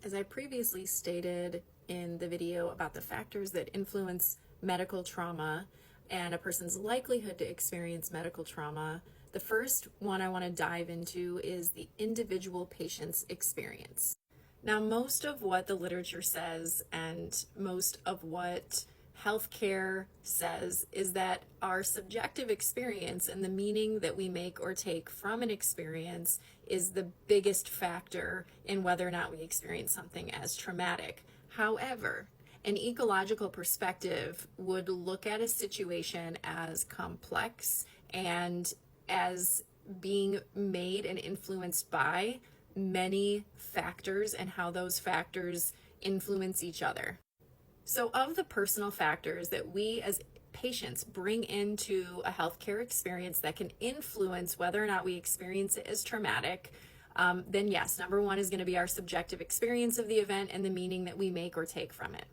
As I previously stated in the video about the factors that influence medical trauma and a person's likelihood to experience medical trauma, the first one I want to dive into is the individual patient's experience. Now, most of what the literature says and most of what healthcare says is that our subjective experience and the meaning that we make or take from an experience is the biggest factor in whether or not we experience something as traumatic. However, an ecological perspective would look at a situation as complex and as being made and influenced by many factors and how those factors influence each other. So of the personal factors that we as patients bring into a healthcare experience that can influence whether or not we experience it as traumatic, then yes, number one is going to be our subjective experience of the event and the meaning that we make or take from it.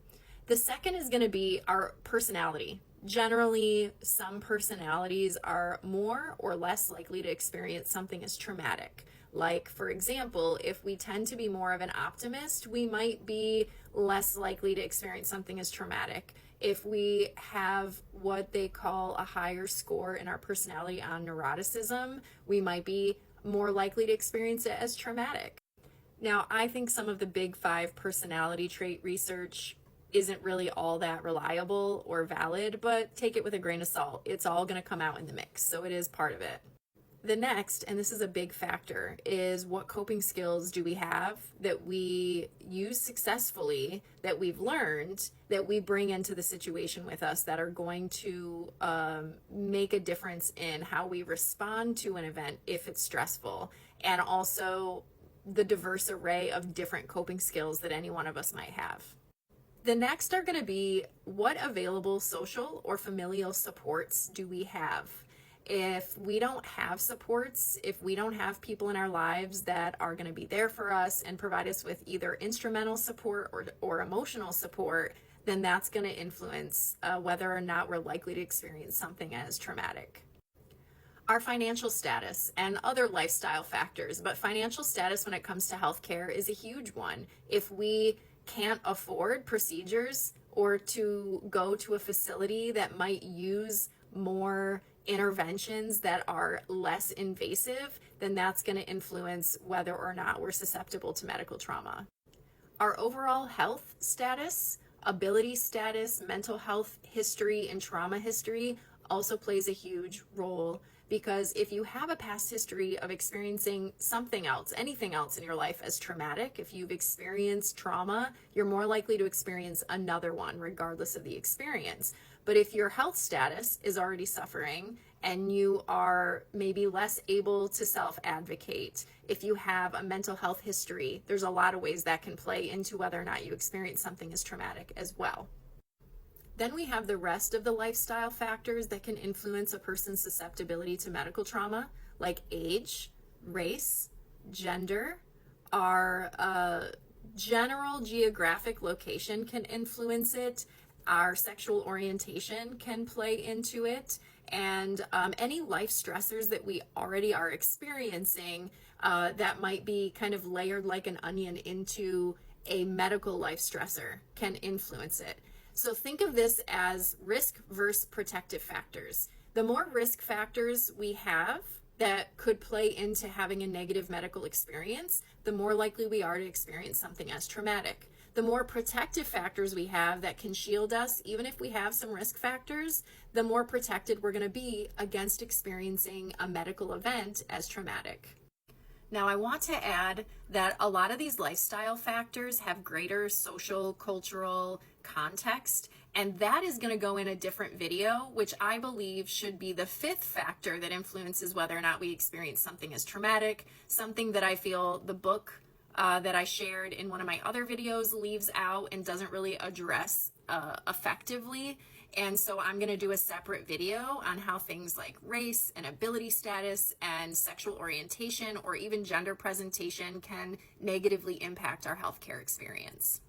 The second is going to be our personality. Generally, some personalities are more or less likely to experience something as traumatic. Like, for example, if we tend to be more of an optimist, we might be less likely to experience something as traumatic. If we have what they call a higher score in our personality on neuroticism, we might be more likely to experience it as traumatic. Now, I think some of the big five personality trait research isn't really all that reliable or valid, but take it with a grain of salt. It's all going to come out in the mix, so it is part of it. The next, and this is a big factor, is what coping skills do we have that we use successfully, that we've learned, that we bring into the situation with us that are going to make a difference in how we respond to an event if it's stressful, and also the diverse array of different coping skills that any one of us might have. The next are going to be what available social or familial supports do we have? If we don't have supports, if we don't have people in our lives that are going to be there for us and provide us with either instrumental support or emotional support, then that's going to influence whether or not we're likely to experience something as traumatic. Our financial status and other lifestyle factors, but financial status when it comes to healthcare is a huge one. If we can't afford procedures or to go to a facility that might use more interventions that are less invasive, then that's going to influence whether or not we're susceptible to medical trauma. Our overall health status, ability status, mental health history, and trauma history also plays a huge role, because if you have a past history of experiencing something else, anything else in your life as traumatic, if you've experienced trauma, you're more likely to experience another one regardless of the experience. But if your health status is already suffering and you are maybe less able to self-advocate, if you have a mental health history, there's a lot of ways that can play into whether or not you experience something as traumatic as well. Then we have the rest of the lifestyle factors that can influence a person's susceptibility to medical trauma, like age, race, gender. Our general geographic location can influence it. Our sexual orientation can play into it, and any life stressors that we already are experiencing that might be kind of layered like an onion into a medical life stressor can influence it. So think of this as risk versus protective factors. The more risk factors we have that could play into having a negative medical experience, the more likely we are to experience something as traumatic. The more protective factors we have that can shield us, even if we have some risk factors, the more protected we're going to be against experiencing a medical event as traumatic. Now, I want to add that a lot of these lifestyle factors have greater social, cultural context, and that is going to go in a different video, which I believe should be the fifth factor that influences whether or not we experience something as traumatic, something that I feel the book that I shared in one of my other videos leaves out and doesn't really address effectively. And so I'm going to do a separate video on how things like race and ability status and sexual orientation or even gender presentation can negatively impact our healthcare experience.